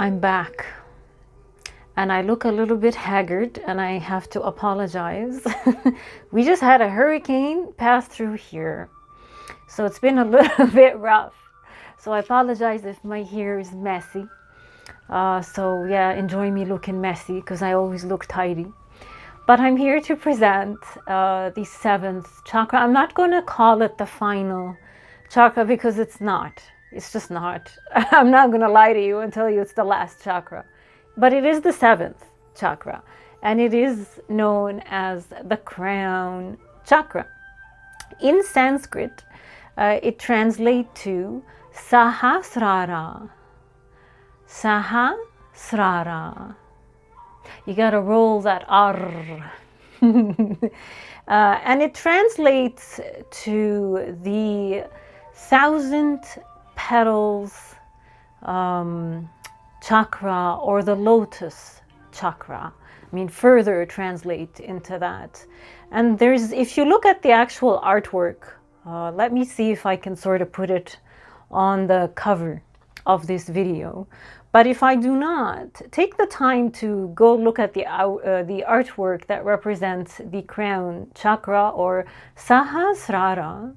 I'm back, and I look a little bit haggard, and I have to apologize. We just had a hurricane pass through here, so it's been a little bit rough. So I apologize if my hair is messy. So yeah, enjoy me looking messy, because I always look tidy. But I'm here to present the seventh chakra. I'm not going to call it the final chakra, because it's not. It's just not. I'm not going to lie to you and tell you it's the last chakra. But it is the seventh chakra, and it is known as the Crown Chakra. In Sanskrit, it translates to Sahasrara. Sahasrara. You got to roll that R. And it translates to the 1,000 petals chakra, or the lotus chakra. I mean, further translate into that. And there's, if you look at the actual artwork, let me see if I can sort of put it on the cover of this video. But if I do not, take the time to go look at the artwork that represents the crown chakra, or Sahasrara,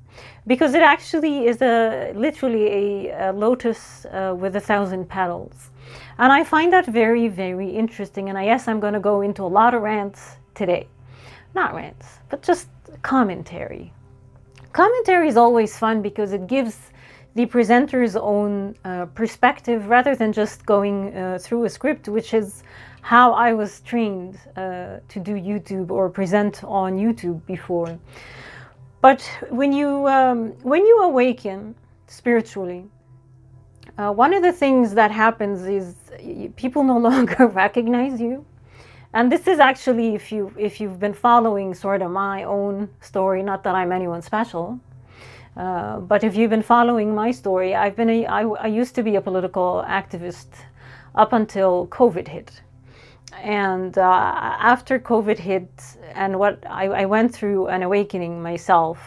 because it actually is literally a lotus with 1,000 petals. And I find that very, very interesting. And yes, I'm going to go into a lot of rants today. Not rants, but just commentary. Commentary is always fun because it gives the presenter's own perspective, rather than just going through a script, which is how I was trained to do YouTube or present on YouTube before. But when you awaken spiritually, one of the things that happens is people no longer recognize you. And this is actually, if you've been following sort of my own story, not that I'm anyone special, but if you've been following my story, I used to be a political activist up until COVID hit. And after COVID hit, and what I went through an awakening myself,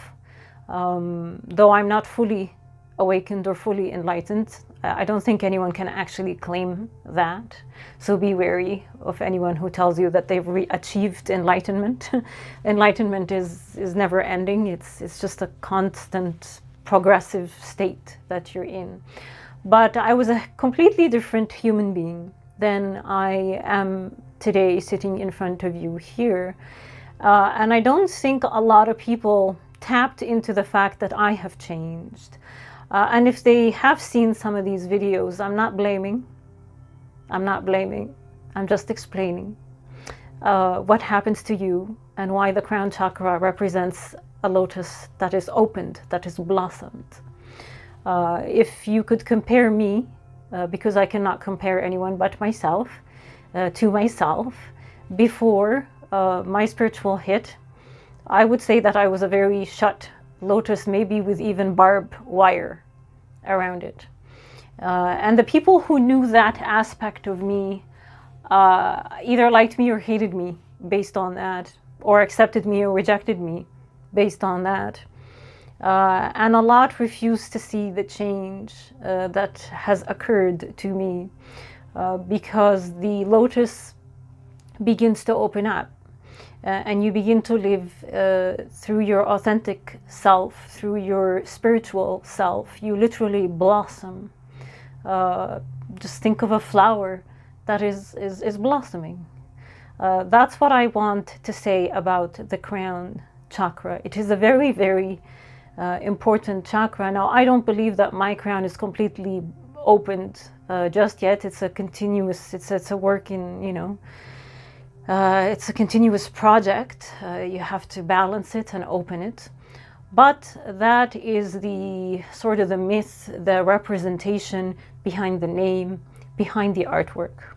though I'm not fully awakened or fully enlightened. I don't think anyone can actually claim that. So be wary of anyone who tells you that they've achieved enlightenment. Enlightenment is never ending. It's just a constant progressive state that you're in. But I was a completely different human being than I am today, sitting in front of you here. And I don't think a lot of people tapped into the fact that I have changed. And if they have seen some of these videos, I'm not blaming. I'm just explaining what happens to you and why the crown chakra represents a lotus that is opened, that is blossomed. If you could compare me, because I cannot compare anyone but myself, to myself, before my spiritual hit, I would say that I was a very shut lotus, maybe with even barbed wire around it. And the people who knew that aspect of me either liked me or hated me based on that, or accepted me or rejected me based on that. And a lot refused to see the change that has occurred to me because the lotus begins to open up. And you begin to live through your authentic self, through your spiritual self. You literally blossom. Just think of a flower that is blossoming. That's what I want to say about the crown chakra. It is a very, very important chakra. Now, I don't believe that my crown is completely opened just yet. It's a continuous, it's a work in, it's a continuous project. You have to balance it and open it. But that is the sort of the myth, the representation behind the name, behind the artwork.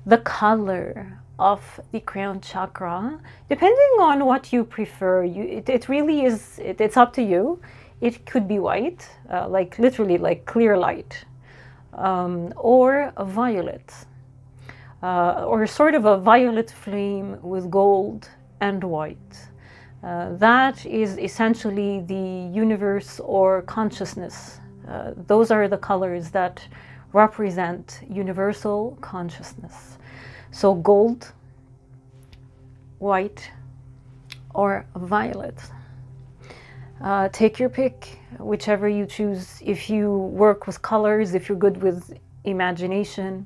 The color of the crown chakra, depending on what you prefer, it really is, it's up to you. It could be white, like literally like clear light, or a violet. Or sort of a violet flame with gold and white. That is essentially the universe or consciousness. Those are the colors that represent universal consciousness. So gold, white, or violet. Take your pick, whichever you choose. If you work with colors, if you're good with imagination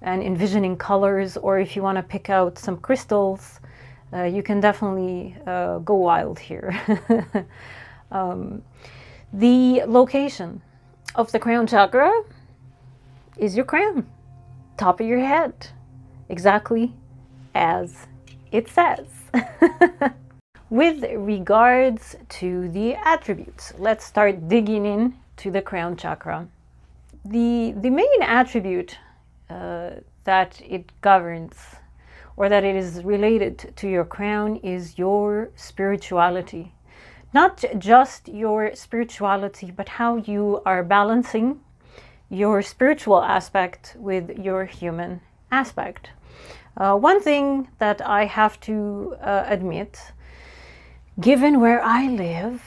and envisioning colors, or if you want to pick out some crystals, you can definitely go wild here. The location of the crown chakra is your crown, top of your head, exactly as it says. With regards to the attributes, let's start digging in to the crown chakra. The main attribute that it governs, or that it is related to your crown, is your spirituality. Not just your spirituality, but how you are balancing your spiritual aspect with your human aspect. One thing that I have to admit, given where I live,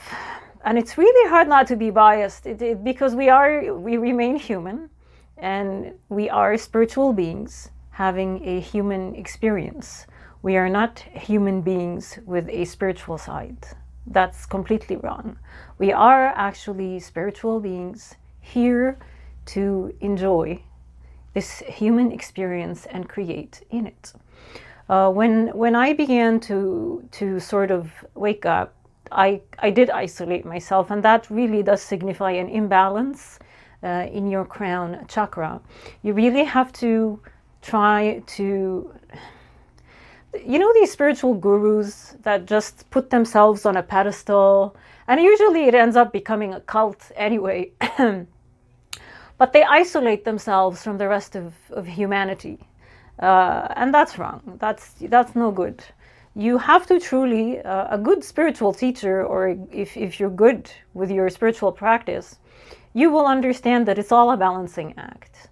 and it's really hard not to be biased, because we remain human, and we are spiritual beings having a human experience. We are not human beings with a spiritual side. That's completely wrong. We are actually spiritual beings here to enjoy this human experience and create in it. When I began to sort of wake up, I did isolate myself, and that really does signify an imbalance in your crown chakra. You really have to try to, you know, these spiritual gurus that just put themselves on a pedestal, and usually it ends up becoming a cult anyway. But they isolate themselves from the rest of humanity. And that's wrong. That's no good. You have to truly, a good spiritual teacher, or if you're good with your spiritual practice, you will understand that it's all a balancing act.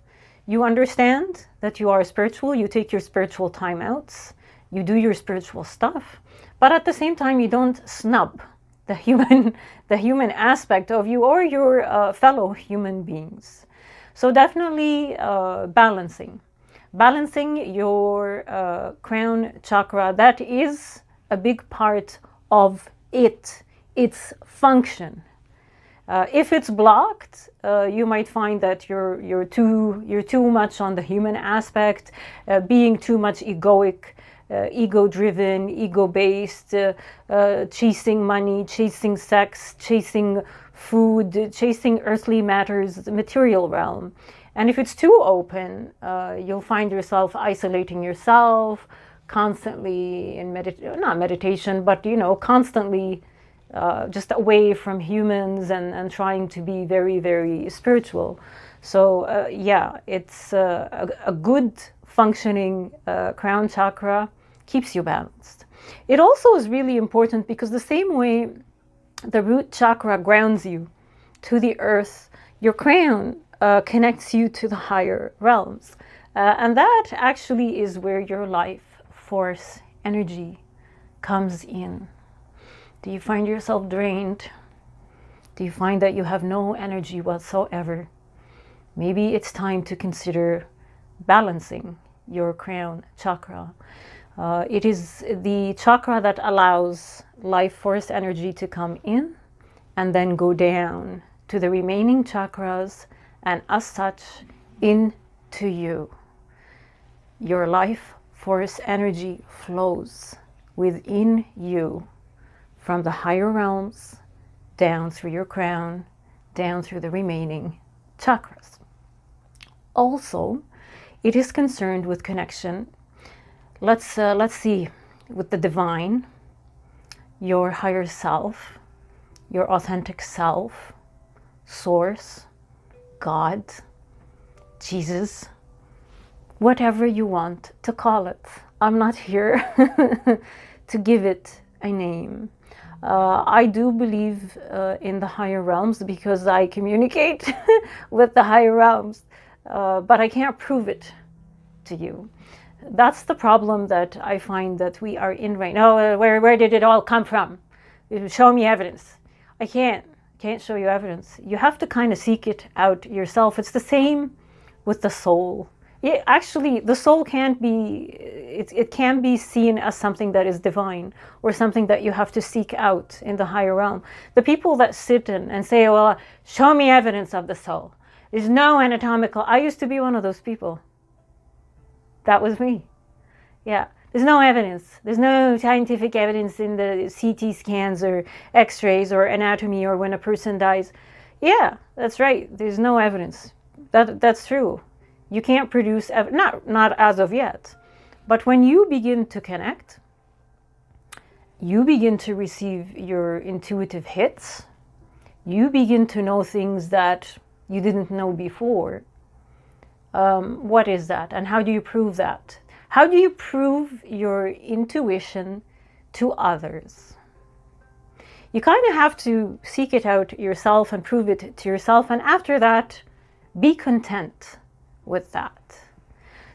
You understand that you are spiritual, you take your spiritual timeouts, you do your spiritual stuff, but at the same time you don't snub the human aspect of you or your fellow human beings. So definitely balancing your crown chakra. That is a big part of its function. If it's blocked, you might find that you're too much on the human aspect, being too much egoic, ego-driven, ego-based, chasing money, chasing sex, chasing food, chasing earthly matters, the material realm. And if it's too open, you'll find yourself isolating yourself, constantly in not meditation, but constantly just away from humans and trying to be very, very spiritual. So yeah, it's a good functioning crown chakra keeps you balanced. It also is really important because the same way the root chakra grounds you to the earth, your crown connects you to the higher realms. And that actually is where your life force energy comes in. Do you find yourself drained? Do you find that you have no energy whatsoever? Maybe it's time to consider balancing your crown chakra. It is the chakra that allows life force energy to come in and then go down to the remaining chakras, and as such into you. Your life force energy flows within you from the higher realms down through your crown, down through the remaining chakras. Also, it is concerned with connection. Let's see, with the divine, your higher self, your authentic self, source, God, Jesus, whatever you want to call it. I'm not here to give it a name. I do believe in the higher realms because I communicate with the higher realms, but I can't prove it to you. That's the problem that I find that we are in right now. Where did it all come from? Show me evidence. I can't show you evidence. You have to kind of seek it out yourself. It's the same with the soul. Yeah, actually, the soul can't be, it can be seen as something that is divine or something that you have to seek out in the higher realm. The people that sit and say, well, show me evidence of the soul. There's no anatomical, I used to be one of those people. That was me. Yeah. There's no evidence. There's no scientific evidence in the CT scans or x-rays or anatomy or when a person dies. Yeah, that's right. There's no evidence. That's true. You can't produce, not as of yet. But when you begin to connect, you begin to receive your intuitive hits. You begin to know things that you didn't know before. What is that? And how do you prove that? How do you prove your intuition to others? You kind of have to seek it out yourself and prove it to yourself. And after that, be content with that.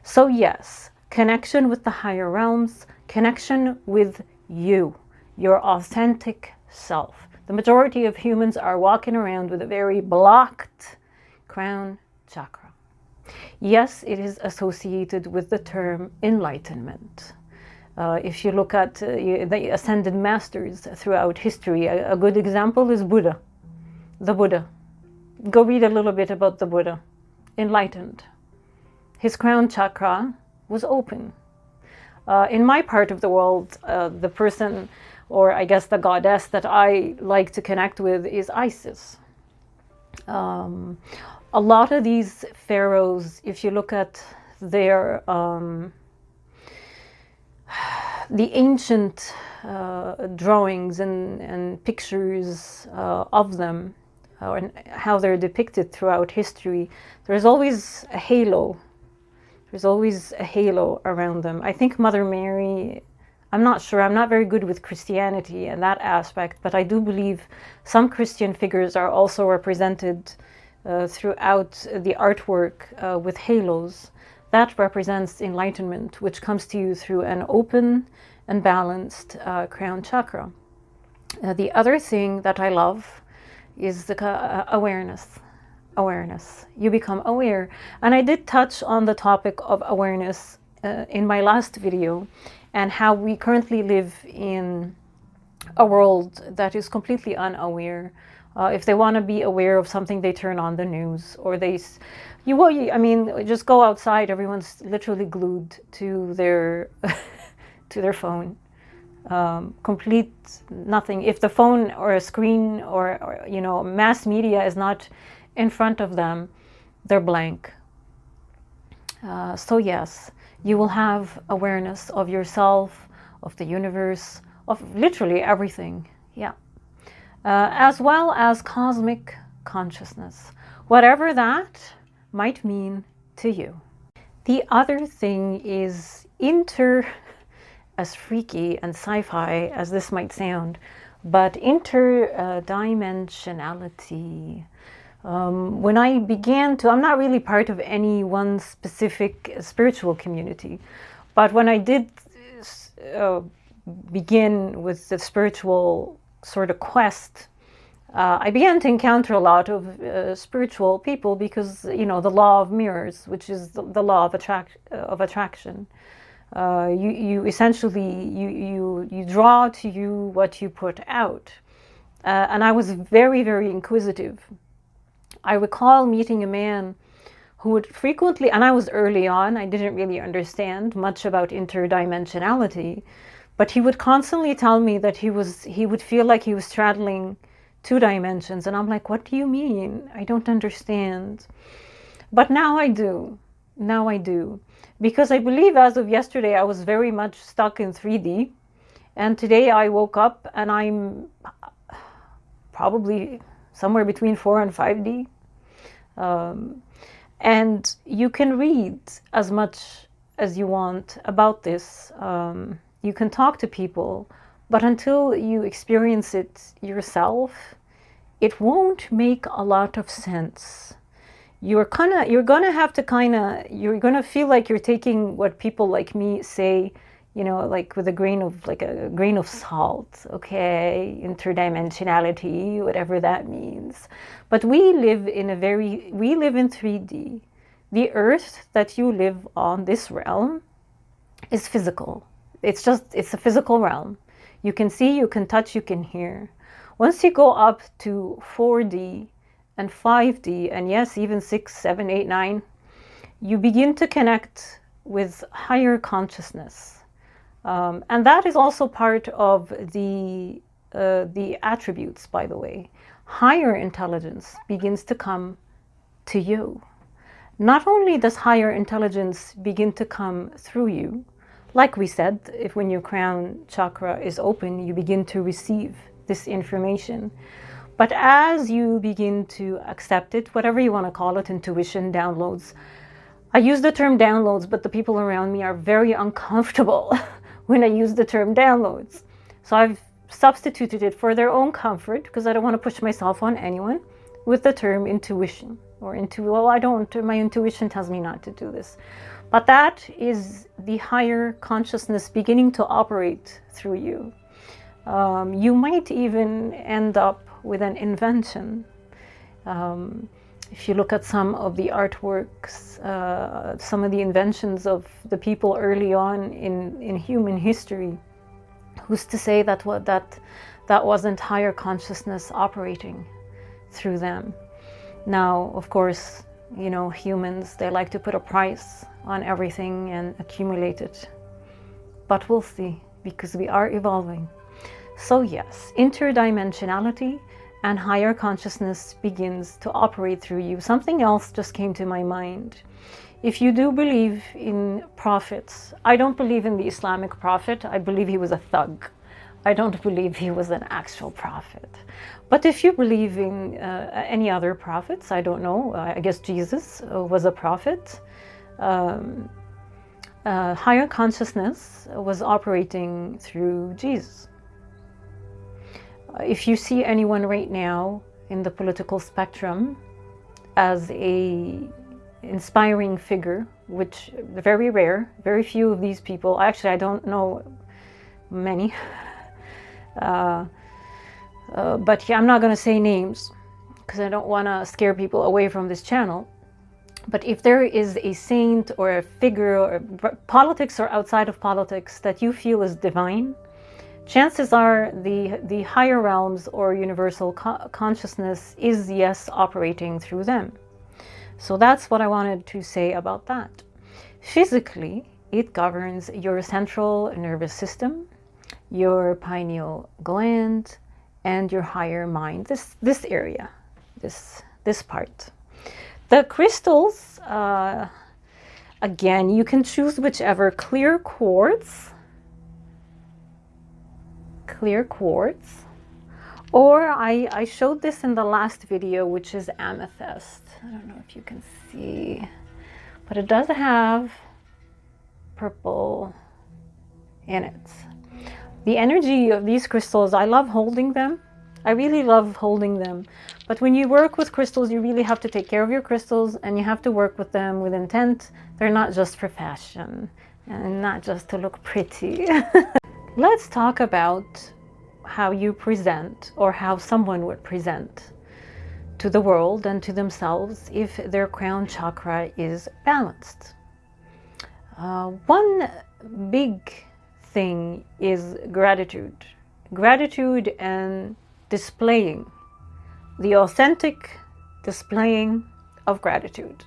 So yes, connection with the higher realms, connection with you, your authentic self. The majority of humans are walking around with a very blocked crown chakra. Yes, it is associated with the term enlightenment. If you look at the ascended masters throughout history, a good example is Buddha, the Buddha. Go read a little bit about the Buddha. Enlightened. His crown chakra was open. In my part of the world, the person, or I guess the goddess that I like to connect with is Isis. A lot of these pharaohs, if you look at their the ancient drawings and pictures of them, and how they're depicted throughout history, there's always a halo. There's always a halo around them. I think Mother Mary, I'm not sure, I'm not very good with Christianity and that aspect, but I do believe some Christian figures are also represented throughout the artwork with halos. That represents enlightenment, which comes to you through an open and balanced crown chakra. The other thing that I love is the awareness. Awareness. You become aware. And I did touch on the topic of awareness in my last video, and how we currently live in a world that is completely unaware. If they want to be aware of something, they turn on the news, or I mean, just go outside. Everyone's literally glued to their to their phone. Complete nothing. If the phone or a screen or mass media is not in front of them, they're blank. So yes, you will have awareness of yourself, of the universe, of literally everything. Yeah. As well as cosmic consciousness, whatever that might mean to you. The other thing is as freaky and sci-fi as this might sound, but interdimensionality. When I began to, I'm not really part of any one specific spiritual community, but when I did begin with the spiritual sort of quest, I began to encounter a lot of spiritual people because, the law of mirrors, which is the law of attraction. You essentially, you draw to you what you put out. And I was very, very inquisitive. I recall meeting a man who would frequently, and I was early on, I didn't really understand much about interdimensionality, but he would constantly tell me that he would feel like he was straddling 2 dimensions. And I'm like, what do you mean? I don't understand. But now I do. Now I do. Because I believe as of yesterday, I was very much stuck in 3D. And today I woke up and I'm probably somewhere between 4 and 5D. And you can read as much as you want about this. You can talk to people, but until you experience it yourself, it won't make a lot of sense. You're gonna feel like you're taking what people like me say, like with a grain of salt, okay, interdimensionality, whatever that means. But we live in 3D. the earth that you live on, this realm, is physical. It's a physical realm. You can see, you can touch, you can hear. Once you go up to 4D and 5D, and yes, even 6, 7, 8, 9, you begin to connect with higher consciousness. And that is also part of the attributes, by the way. Higher intelligence begins to come to you. Not only does higher intelligence begin to come through you, like we said, if when your crown chakra is open, you begin to receive this information. But as you begin to accept it, whatever you want to call it, intuition, downloads. I use the term downloads, but the people around me are very uncomfortable when I use the term downloads. So I've substituted it for their own comfort, because I don't want to push myself on anyone, with the term intuition. Well, I don't, my intuition tells me not to do this. But that is the higher consciousness beginning to operate through you. You might even end up with an invention. If you look at some of the artworks, some of the inventions of the people early on in human history, who's to say that that wasn't higher consciousness operating through them? Now, of course, you know, humans, they like to put a price on everything and accumulate it. But we'll see, because we are evolving. So yes, interdimensionality and higher consciousness begins to operate through you. Something else just came to my mind. If you do believe in prophets, I don't believe in the Islamic prophet. I believe he was a thug. I don't believe he was an actual prophet. But if you believe in any other prophets, I don't know, I guess Jesus was a prophet. Higher consciousness was operating through Jesus. If you see anyone right now in the political spectrum as a inspiring figure, which very rare, very few of these people, actually I don't know many, but yeah, I'm not going to say names because I don't want to scare people away from this channel. But if there is a saint or a figure, or politics or outside of politics, that you feel is divine, chances are the higher realms or universal consciousness is, yes, operating through them. So that's what I wanted to say about that. Physically, it governs your central nervous system, your pineal gland, and your higher mind, this area, this part. The crystals, again, you can choose whichever. Clear quartz, or I showed this in the last video, which is amethyst. I don't know if you can see, but it does have purple in it. The energy of these crystals, I love holding them. I really love holding them. But when you work with crystals, you really have to take care of your crystals, and you have to work with them with intent. They're not just for fashion and not just to look pretty. Let's talk about how you present, or how someone would present to the world and to themselves if their crown chakra is balanced. One big thing is gratitude. Gratitude and displaying, the authentic displaying of gratitude.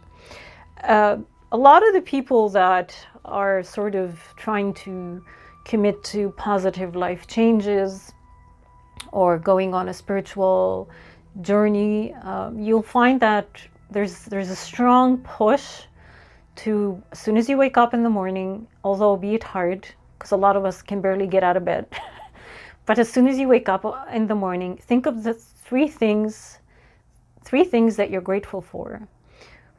A lot of the people that are sort of trying to commit to positive life changes or going on a spiritual journey, you'll find that there's a strong push to, as soon as you wake up in the morning, although be it hard, because a lot of us can barely get out of bed, but as soon as you wake up in the morning, think of the three things that you're grateful for.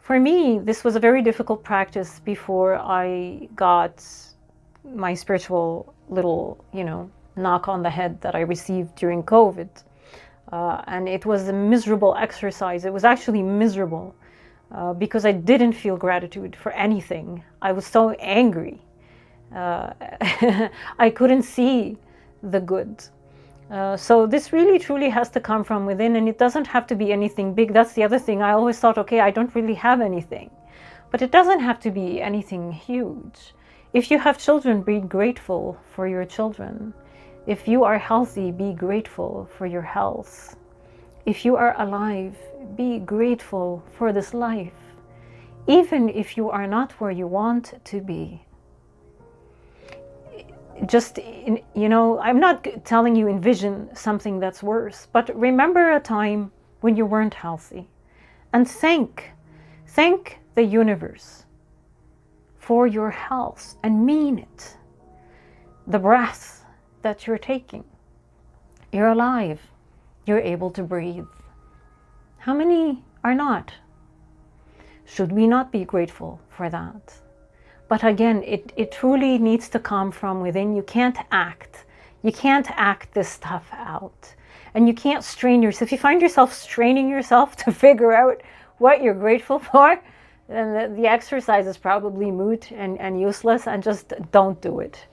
For me, this was a very difficult practice before I got my spiritual little, knock on the head that I received during COVID. And it was a miserable exercise. It was actually miserable because I didn't feel gratitude for anything. I was so angry. I couldn't see the good. So this really truly has to come from within, and it doesn't have to be anything big. That's the other thing. I always thought, okay, I don't really have anything. But it doesn't have to be anything huge. If you have children, be grateful for your children. If you are healthy, be grateful for your health. If you are alive, be grateful for this life, even if you are not where you want to be. Just, I'm not telling you envision something that's worse, but remember a time when you weren't healthy, and thank the universe for your health, and mean it. The breath that you're taking, you're alive, you're able to breathe. How many are not? Should we not be grateful for that? But again, it truly needs to come from within. You can't act this stuff out. And you can't strain yourself. If you find yourself straining yourself to figure out what you're grateful for, then the exercise is probably moot and useless, and just don't do it.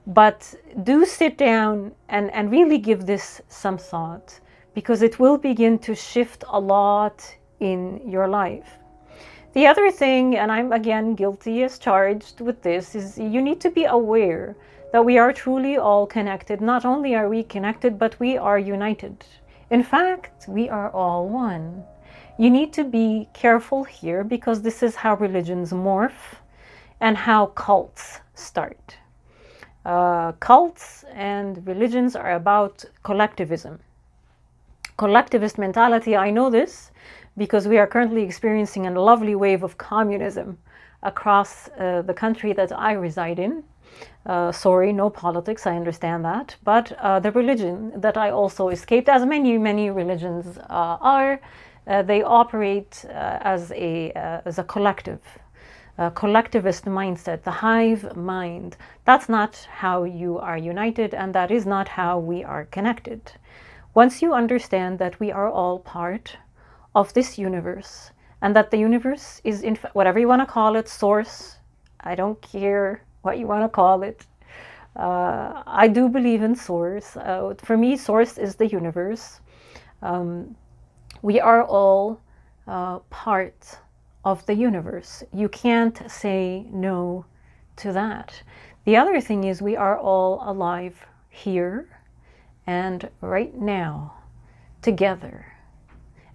But do sit down and really give this some thought, because it will begin to shift a lot in your life. The other thing, and I'm again guilty as charged with this, is you need to be aware that we are truly all connected. Not only are we connected, but we are united. In fact, we are all one. You need to be careful here, because this is how religions morph and how cults start. Cults and religions are about collectivism. Collectivist mentality, I know this because we are currently experiencing a lovely wave of communism across the country that I reside in. Sorry, no politics, I understand that. But the religion that I also escaped, as many religions are, they operate as a collective. Collectivist mindset, the hive mind. That's not how you are united, and that is not how we are connected. Once you understand that we are all part of this universe, and that the universe is, in whatever you want to call it, source, I don't care what you want to call it. I do believe in source. For me, source is the universe. We are all part of the universe. You can't say no to that. The other thing is, we are all alive here and right now together,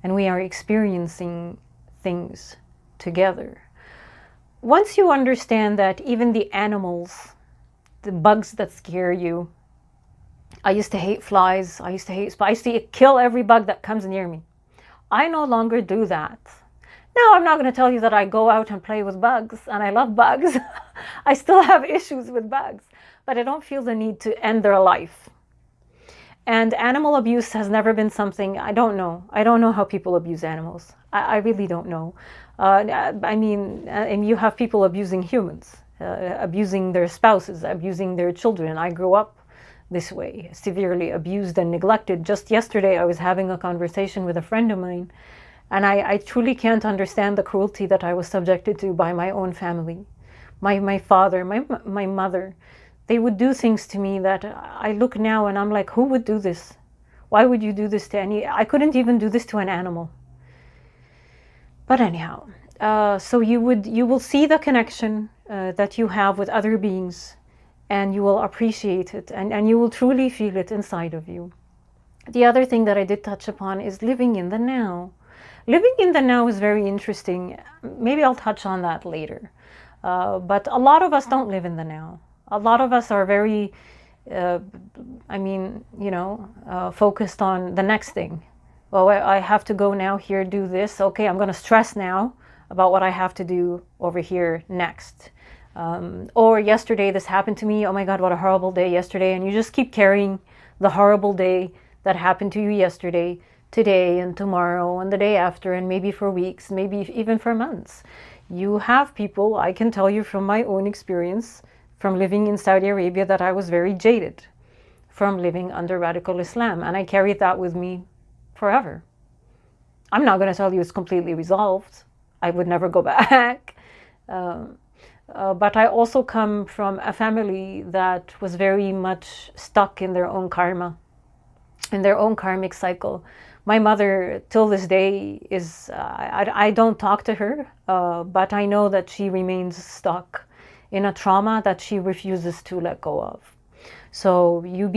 and we are experiencing things together. Once you understand that even the animals, the bugs that scare you, I used to hate flies, I used to kill every bug that comes near me. I no longer do that. Now, I'm not going to tell you that I go out and play with bugs, and I love bugs. I still have issues with bugs, but I don't feel the need to end their life. And animal abuse has never been something, I don't know how people abuse animals. I really don't know. And you have people abusing humans, abusing their spouses, abusing their children. I grew up this way, severely abused and neglected. Just yesterday, I was having a conversation with a friend of mine, and I truly can't understand the cruelty that I was subjected to by my own family. My father, my mother, they would do things to me that I look now and I'm like, who would do this? Why would you do this to I couldn't even do this to an animal. But anyhow, so you will see the connection that you have with other beings, and you will appreciate it, and you will truly feel it inside of you. The other thing that I did touch upon is living in the now. Living in the now is very interesting. Maybe I'll touch on that later. But a lot of us don't live in the now. A lot of us are very, focused on the next thing. Well, I have to go now here, do this. Okay, I'm going to stress now about what I have to do over here next. Or yesterday this happened to me. Oh my God, what a horrible day yesterday. And you just keep carrying the horrible day that happened to you yesterday, today and tomorrow and the day after, and maybe for weeks, maybe even for months. You have people, I can tell you from my own experience, from living in Saudi Arabia, that I was very jaded from living under radical Islam, and I carried that with me forever. I'm not going to tell you it's completely resolved. I would never go back. But I also come from a family that was very much stuck in their own karma, in their own karmic cycle. My mother, till this day, I don't talk to her, but I know that she remains stuck in a trauma that she refuses to let go of. So you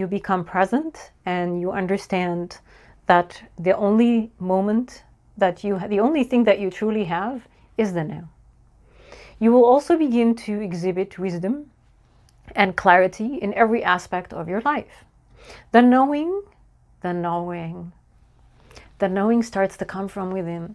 become present, and you understand that the only moment that the only thing that you truly have is the now. You will also begin to exhibit wisdom and clarity in every aspect of your life. The knowing starts to come from within.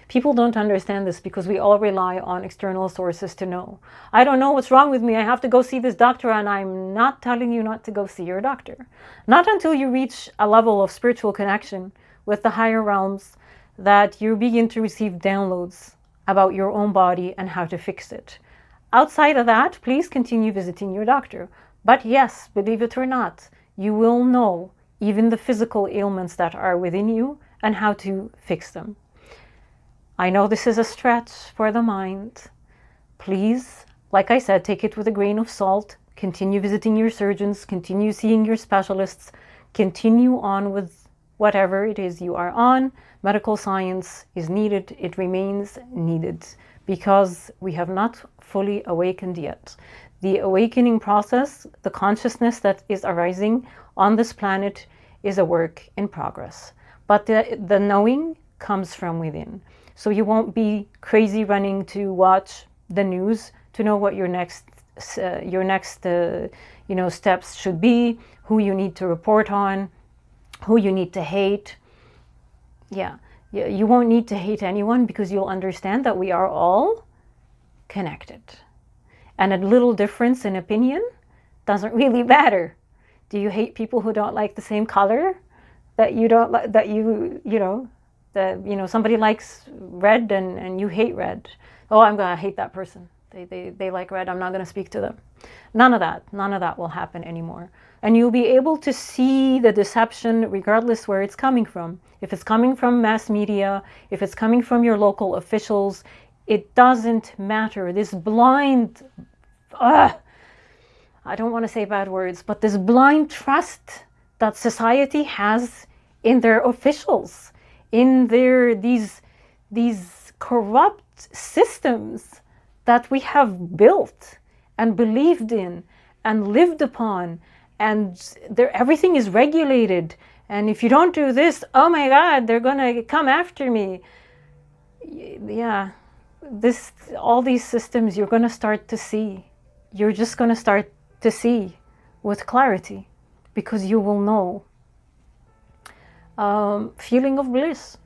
People don't understand this because we all rely on external sources to know. I don't know what's wrong with me. I have to go see this doctor, and I'm not telling you not to go see your doctor. Not until you reach a level of spiritual connection with the higher realms that you begin to receive downloads about your own body and how to fix it. Outside of that, please continue visiting your doctor. But yes, believe it or not, you will know even the physical ailments that are within you and how to fix them. I know this is a stretch for the mind. Please, like I said, take it with a grain of salt. Continue visiting your surgeons, continue seeing your specialists, continue on with whatever it is you are on. Medical science is needed. It remains needed because we have not fully awakened yet. The awakening process, the consciousness that is arising on this planet, is a work in progress. But the knowing comes from within. So you won't be crazy running to watch the news to know what your next steps should be, who you need to report on, who you need to hate. Yeah, you won't need to hate anyone because you'll understand that we are all connected. And a little difference in opinion doesn't really matter. Do you hate people who don't like the same color that you don't like, somebody likes red and you hate red? Oh, I'm going to hate that person. They like red. I'm not going to speak to them. None of that will happen anymore. And you'll be able to see the deception regardless where it's coming from. If it's coming from mass media, if it's coming from your local officials, it doesn't matter. This blind, I don't want to say bad words, but this blind trust that society has in their officials, in these corrupt systems that we have built and believed in and lived upon, and everything is regulated. And if you don't do this, oh my God, they're gonna come after me. Yeah, all these systems you're gonna start to see. You're just gonna start to see with clarity, because you will know. Feeling of bliss.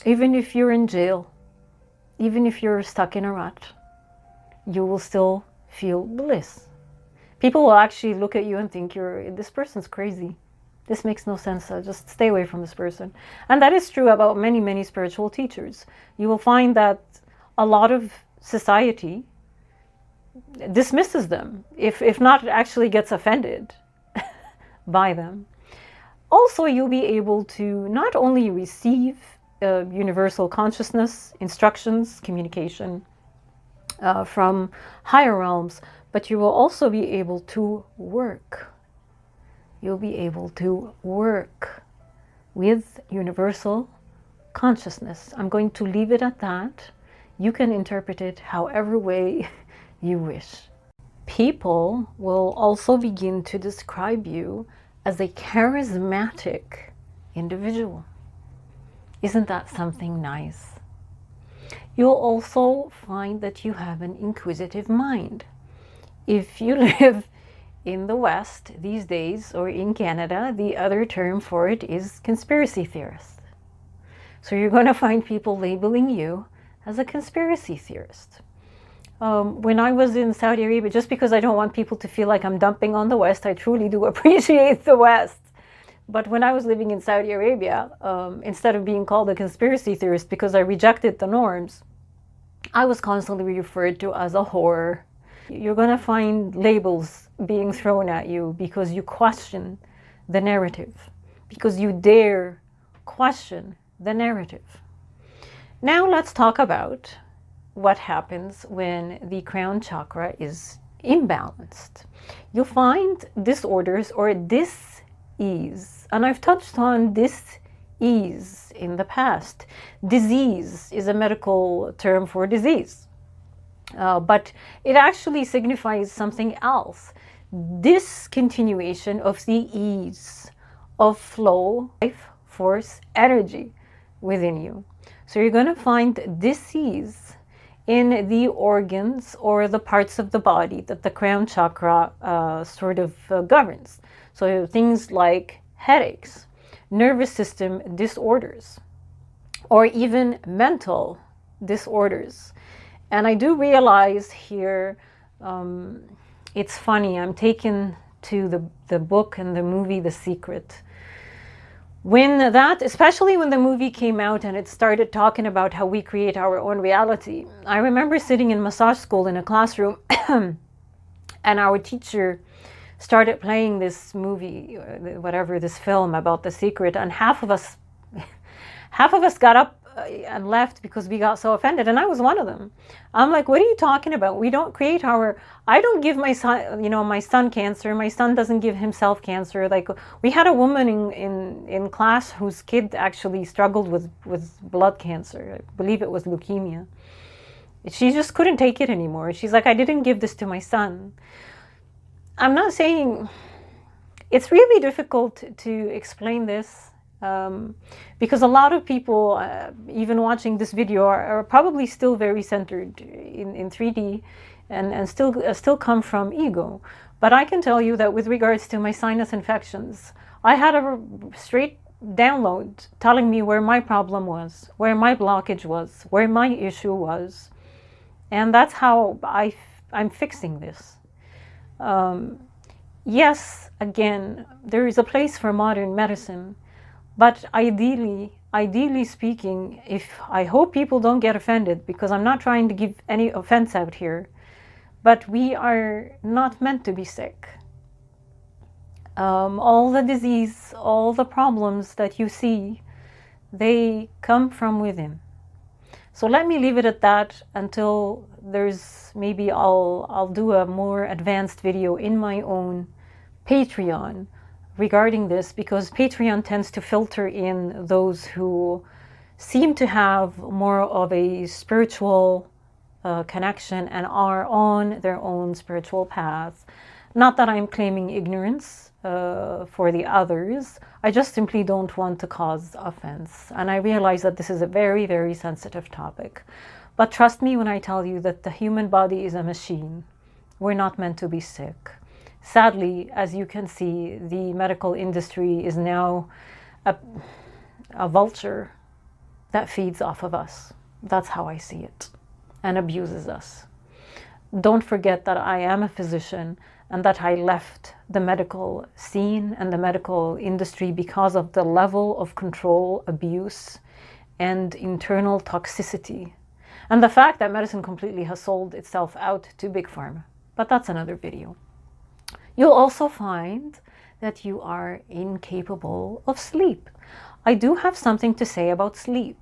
Even if you're in jail, even if you're stuck in a rut, you will still feel bliss. People will actually look at you and think this person's crazy. This makes no sense. Just stay away from this person. And that is true about many, many spiritual teachers. You will find that a lot of society dismisses them, if not actually gets offended by them. Also, you'll be able to not only receive universal consciousness, instructions, communication from higher realms, but you will also be able to work. You'll be able to work with universal consciousness. I'm going to leave it at that. You can interpret it however way you wish. People will also begin to describe you as a charismatic individual. Isn't that something nice? You'll also find that you have an inquisitive mind. If you live in the West these days, or in Canada, the other term for it is conspiracy theorist. So you're going to find people labeling you as a conspiracy theorist. When I was in Saudi Arabia, just because I don't want people to feel like I'm dumping on the West, I truly do appreciate the West. But when I was living in Saudi Arabia, instead of being called a conspiracy theorist because I rejected the norms, I was constantly referred to as a whore. You're going to find labels being thrown at you because you question the narrative, because you dare question the narrative. Now let's talk about what happens when the crown chakra is imbalanced. You'll find disorders or dis dis-ease. And I've touched on dis-ease in the past. Disease is a medical term for disease, but it actually signifies something else. Discontinuation of the ease of flow, life force, energy within you. So you're going to find dis-ease in the organs or the parts of the body that the crown chakra governs. So things like headaches, nervous system disorders, or even mental disorders. And I do realize here, it's funny, I'm taken to the book and the movie The Secret. When that, especially when the movie came out and it started talking about how we create our own reality, I remember sitting in massage school in a classroom and our teacher started playing this movie, whatever, this film about The Secret, and half of us got up and left because we got so offended, and I was one of them. I'm like, what are you talking about? We don't create I don't give my son, my son cancer. My son doesn't give himself cancer. Like, we had a woman in class whose kid actually struggled with blood cancer. I believe it was leukemia. She just couldn't take it anymore. She's like, I didn't give this to my son. I'm not saying, it's really difficult to explain this. Because a lot of people, even watching this video, are probably still very centered in 3D and still come from ego. But I can tell you that with regards to my sinus infections, I had a straight download telling me where my problem was, where my blockage was, where my issue was. And that's how I'm fixing this. Yes, again, there is a place for modern medicine. But ideally speaking, I hope people don't get offended, because I'm not trying to give any offense out here, but we are not meant to be sick. All the disease, all the problems that you see, they come from within. So let me leave it at that until maybe I'll do a more advanced video in my own Patreon regarding this, because Patreon tends to filter in those who seem to have more of a spiritual connection and are on their own spiritual path. Not that I'm claiming ignorance for the others. I just simply don't want to cause offense. And I realize that this is a very, very sensitive topic. But trust me when I tell you that the human body is a machine. We're not meant to be sick. Sadly, as you can see, the medical industry is now a vulture that feeds off of us. That's how I see it, and abuses us. Don't forget that I am a physician and that I left the medical scene and the medical industry because of the level of control, abuse, and internal toxicity. And the fact that medicine completely has sold itself out to Big Pharma. But that's another video. You'll also find that you are incapable of sleep. I do have something to say about sleep,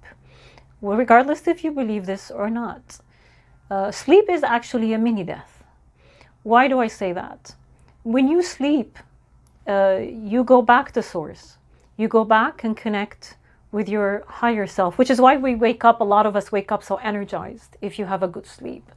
well, regardless if you believe this or not. Sleep is actually a mini-death. Why do I say that? When you sleep, you go back to source. You go back and connect with your higher self, which is why a lot of us wake up so energized if you have a good sleep.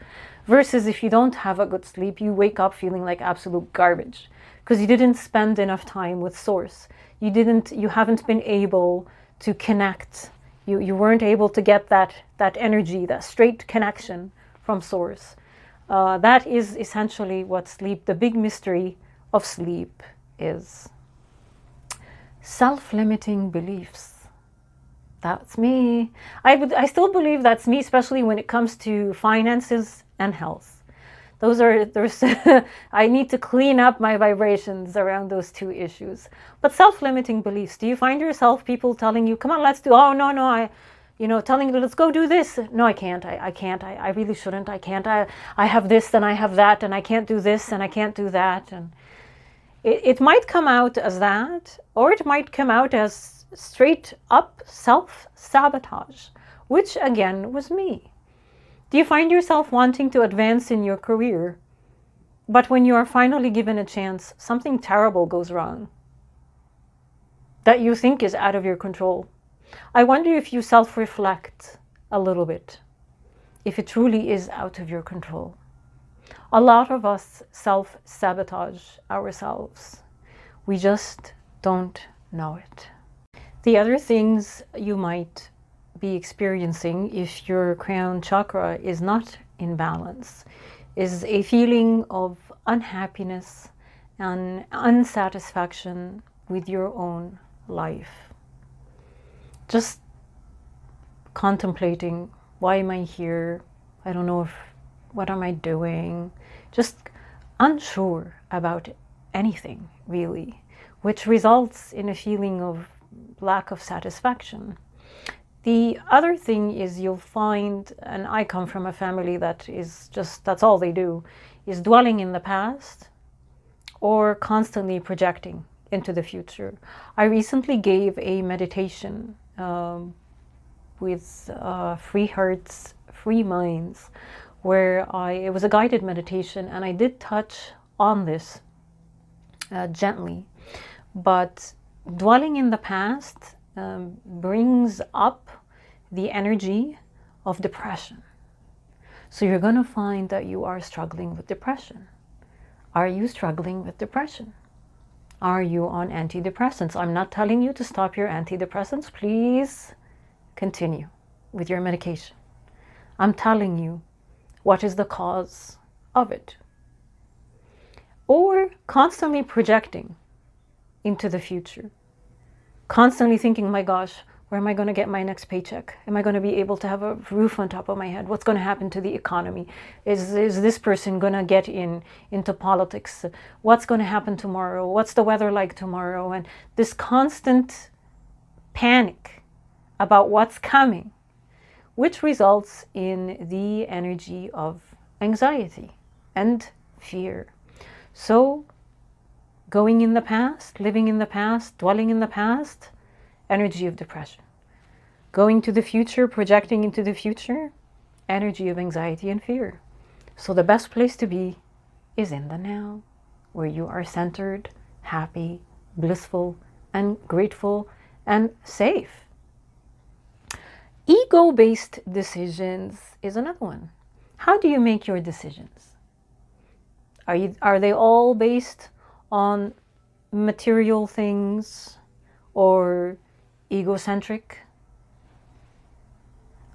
Versus if you don't have a good sleep, you wake up feeling like absolute garbage because you didn't spend enough time with source. You haven't been able to connect. You weren't able to get that energy, that straight connection from source. That is essentially what sleep, the big mystery of sleep is. Self-limiting beliefs. That's me. I still believe that's me, especially when it comes to finances and health. I need to clean up my vibrations around those two issues. But self-limiting beliefs, do you find yourself people telling you, come on, let's do, oh, no, telling you, let's go do this. No, I can't, I really shouldn't, I can't, I have this and I have that and I can't do this and I can't do that. And it might come out as that, or it might come out as straight up self-sabotage, which again was me. Do you find yourself wanting to advance in your career, but when you are finally given a chance, something terrible goes wrong? that you think is out of your control. I wonder if you self-reflect a little bit, if it truly is out of your control. A lot of us self-sabotage ourselves. We just don't know it. The other things you might be experiencing if your crown chakra is not in balance is a feeling of unhappiness and unsatisfaction with your own life. Just contemplating, why am I here? I don't know what am I doing? Just unsure about anything, really, which results in a feeling of lack of satisfaction. The other thing is you'll find, and I come from a family that is just, that's all they do, is dwelling in the past or constantly projecting into the future. I recently gave a meditation with Free Hearts, Free Minds, where it was a guided meditation, and I did touch on this gently. But dwelling in the past brings up the energy of depression. So you're going to find that you are struggling with depression. Are you struggling with depression? Are you on antidepressants? I'm not telling you to stop your antidepressants. Please continue with your medication. I'm telling you what is the cause of it. Or constantly projecting into the future. Constantly thinking, my gosh, where am I going to get my next paycheck? Am I going to be able to have a roof on top of my head? What's going to happen to the economy? Is this person going to get into politics? What's going to happen tomorrow? What's the weather like tomorrow? And this constant panic about what's coming, which results in the energy of anxiety and fear. So going in the past, living in the past, dwelling in the past, energy of depression. Going to the future, projecting into the future, energy of anxiety and fear. So the best place to be is in the now, where you are centered, happy, blissful, and grateful, and safe. Ego-based decisions is another one. How do you make your decisions? Are they all based on material things or egocentric?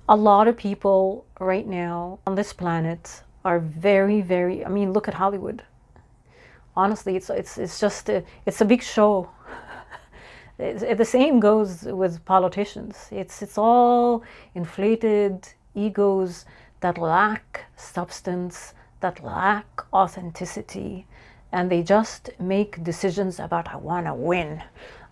A lot of people right now on this planet are very, very, I mean, look at Hollywood. Honestly, it's just it's a big show. The same goes with politicians. It's all inflated egos that lack substance, that lack authenticity, and they just make decisions about, I want to win.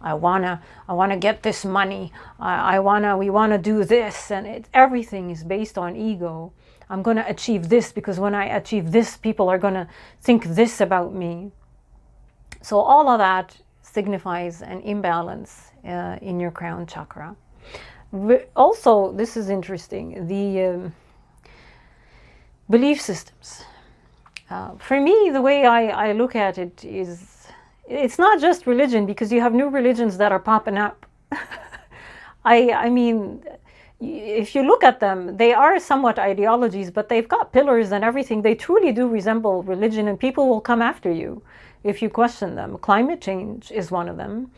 I wanna get this money. We wanna do this, and everything is based on ego. I'm gonna achieve this because when I achieve this, people are gonna think this about me. So all of that signifies an imbalance in your crown chakra. Also, this is interesting, the belief systems. For me, the way I look at it is, it's not just religion, because you have new religions that are popping up. I mean, if you look at them, they are somewhat ideologies, but they've got pillars and everything. They truly do resemble religion, and people will come after you if you question them. Climate change is one of them.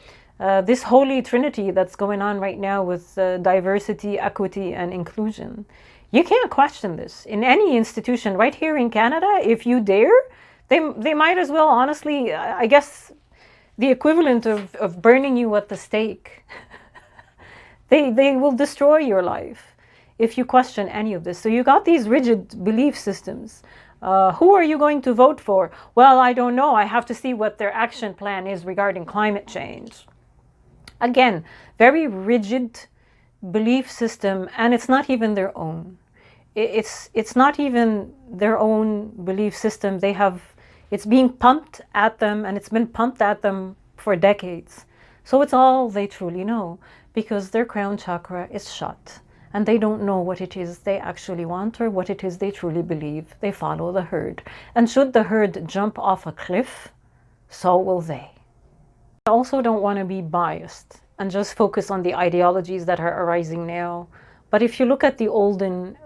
This holy trinity that's going on right now with diversity, equity, and inclusion. You can't question this in any institution right here in Canada. If you dare, they might as well, honestly, I guess, the equivalent of burning you at the stake. They will destroy your life if you question any of this. So you got these rigid belief systems. Who are you going to vote for? Well, I don't know. I have to see what their action plan is regarding climate change. Again, very rigid belief system, and it's not even their own. It's not even their own belief system. It's being pumped at them, and it's been pumped at them for decades. So it's all they truly know, because their crown chakra is shut, and they don't know what it is they actually want or what it is they truly believe. They follow the herd, and should the herd jump off a cliff, so will they. I also don't want to be biased and just focus on the ideologies that are arising now. But if you look at the olden,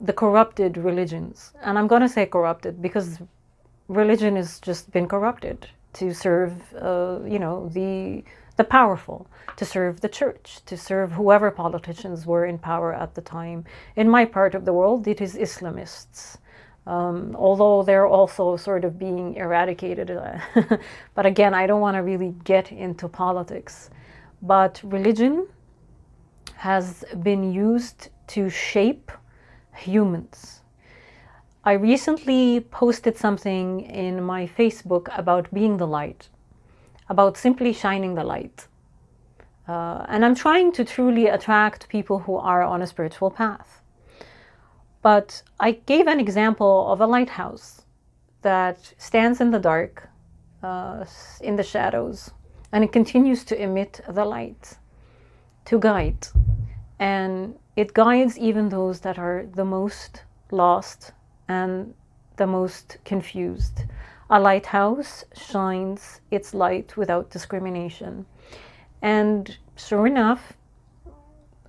the corrupted religions, and I'm going to say corrupted because religion has just been corrupted to serve, the powerful, to serve the church, to serve whoever politicians were in power at the time. In my part of the world, it is Islamists. Although they're also sort of being eradicated. But again, I don't want to really get into politics. But religion has been used to shape humans. I recently posted something in my Facebook about being the light, about simply shining the light. And I'm trying to truly attract people who are on a spiritual path. But I gave an example of a lighthouse that stands in the dark, in the shadows, and it continues to emit the light to guide. And it guides even those that are the most lost and the most confused. A lighthouse shines its light without discrimination. And sure enough,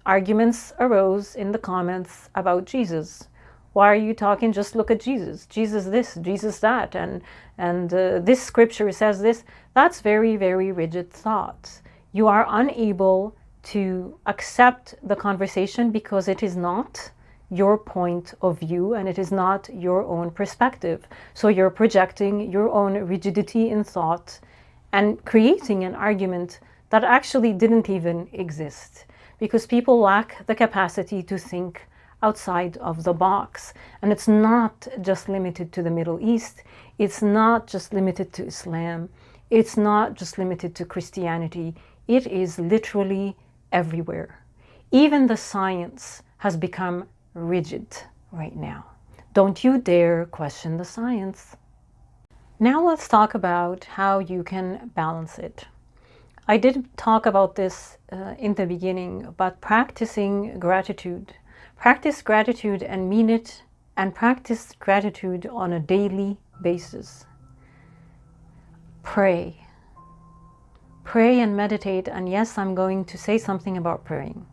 arguments arose in the comments about Jesus. Why are you talking? Just look at Jesus. Jesus this, Jesus that, and this scripture says this. That's very, very rigid thought. You are unable to accept the conversation because it is not your point of view and it is not your own perspective. So you're projecting your own rigidity in thought and creating an argument that actually didn't even exist, because people lack the capacity to think outside of the box. And it's not just limited to the Middle East. It's not just limited to Islam. It's not just limited to Christianity. It is literally everywhere. Even the science has become rigid right now. Don't you dare question the science. Now let's talk about how you can balance it. I did talk about this in the beginning, but practicing gratitude. Practice gratitude and mean it, and practice gratitude on a daily basis. Pray. Pray and meditate, and yes, I'm going to say something about praying.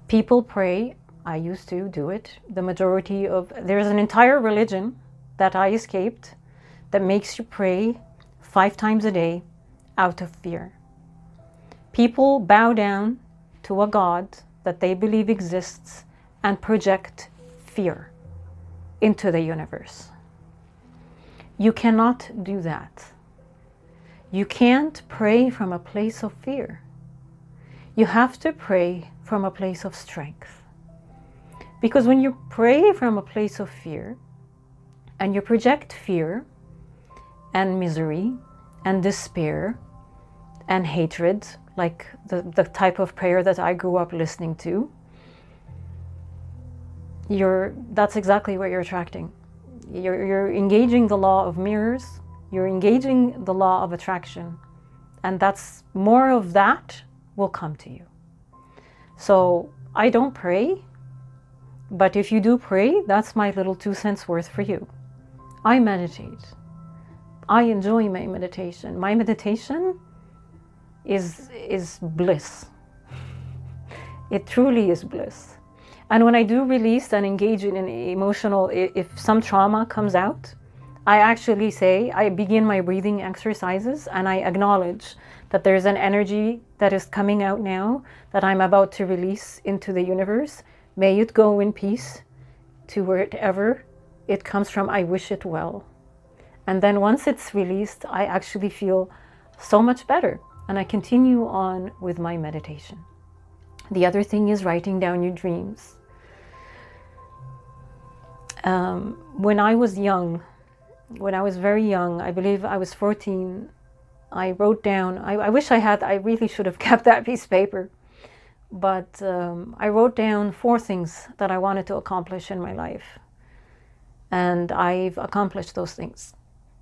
People pray. I used to do it. There's an entire religion that I escaped that makes you pray 5 times a day out of fear. People bow down to a God that they believe exists and project fear into the universe. You cannot do that. You can't pray from a place of fear. You have to pray from a place of strength. Because when you pray from a place of fear and you project fear and misery and despair and hatred, like the type of prayer that I grew up listening to, that's exactly what you're attracting. You're engaging the law of mirrors, you're engaging the law of attraction, and that's more of that will come to you. So I don't pray, but if you do pray, that's my little 2 cents worth for you. I meditate. I enjoy my meditation. My meditation is bliss. It truly is bliss. And when I do release and engage in an emotional, if some trauma comes out, I begin my breathing exercises and I acknowledge that there's an energy that is coming out now that I'm about to release into the universe. May it go in peace to wherever it comes from. I wish it well. And then once it's released, I actually feel so much better. And I continue on with my meditation. The other thing is writing down your dreams. When I was very young, I believe I was 14, I wrote down, I wish I really should have kept that piece of paper. But I wrote down 4 things that I wanted to accomplish in my life. And I've accomplished those things.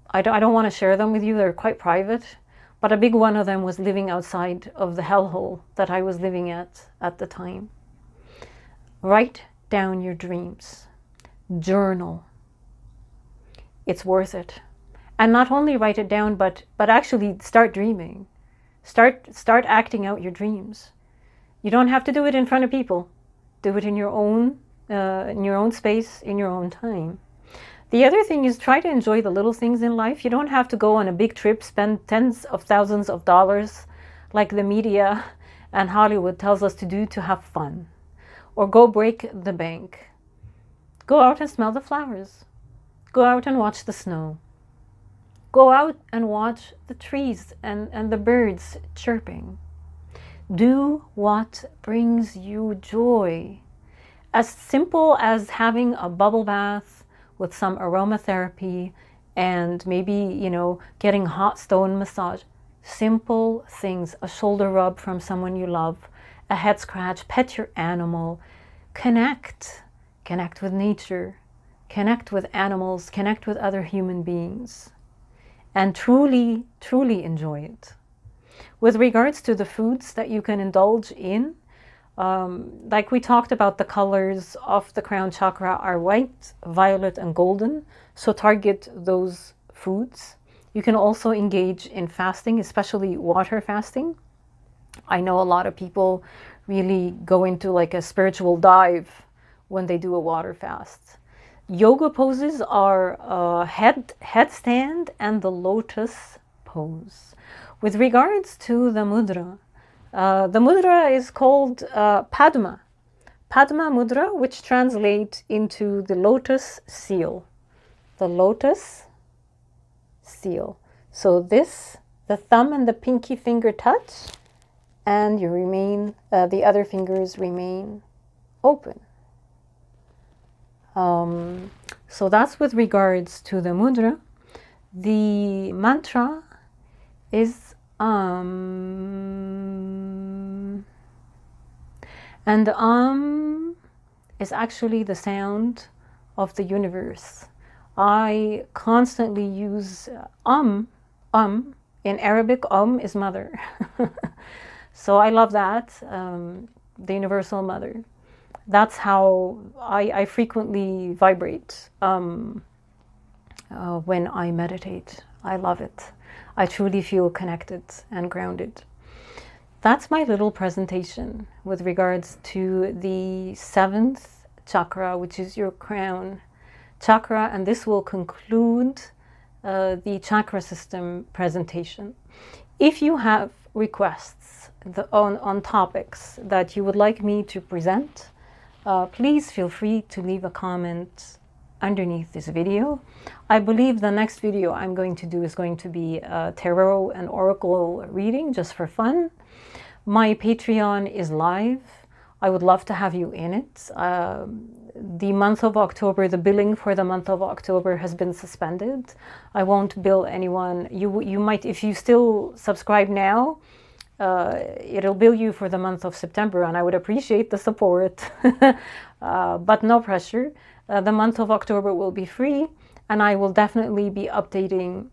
I don't want to share them with you, they're quite private. But a big one of them was living outside of the hellhole that I was living at the time. Write down your dreams. Journal. It's worth it. And not only write it down, but actually start dreaming. Start acting out your dreams. You don't have to do it in front of people. Do it in your own space, in your own time. The other thing is try to enjoy the little things in life. You don't have to go on a big trip, spend tens of thousands of dollars like the media and Hollywood tells us to do to have fun. Or go break the bank. Go out and smell the flowers. Go out and watch the snow. Go out and watch the trees and the birds chirping. Do what brings you joy. As simple as having a bubble bath with some aromatherapy and maybe, getting hot stone massage. Simple things, a shoulder rub from someone you love, a head scratch, pet your animal, connect with nature, connect with animals, connect with other human beings, and truly, truly enjoy it. With regards to the foods that you can indulge in, like we talked about, the colors of the crown chakra are white, violet, and golden. So target those foods. You can also engage in fasting, especially water fasting. I know a lot of people really go into like a spiritual dive when they do a water fast. Yoga poses are headstand and the lotus pose. With regards to the mudra is called Padma mudra, which translates into the lotus seal. The lotus seal. So the thumb and the pinky finger touch, and you remain, the other fingers remain open. So that's with regards to the mudra. The mantra is and is actually the sound of the universe. I constantly use in Arabic. Is mother. So I love that, the universal mother. That's how I frequently vibrate when I meditate. I love it. I truly feel connected and grounded. That's my little presentation with regards to the 7th chakra, which is your crown chakra, and this will conclude the chakra system presentation. If you have requests on topics that you would like me to present, please feel free to leave a comment underneath this video. I believe the next video I'm going to do is going to be a tarot and oracle reading just for fun. My Patreon is live. I would love to have you in it. The month of October, the billing for the month of October has been suspended. I won't bill anyone. You might, if you still subscribe now, it'll bill you for the month of September, and I would appreciate the support. But no pressure. The month of October will be free, and I will definitely be updating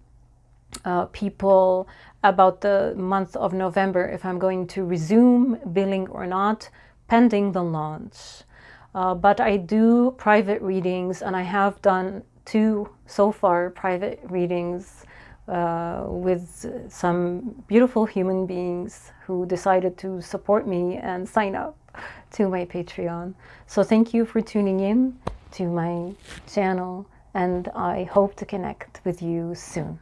people about the month of November, if I'm going to resume billing or not, pending the launch. But I do private readings, and I have done 2 so far private readings with some beautiful human beings who decided to support me and sign up to my Patreon. So thank you for tuning in to my channel, and I hope to connect with you soon.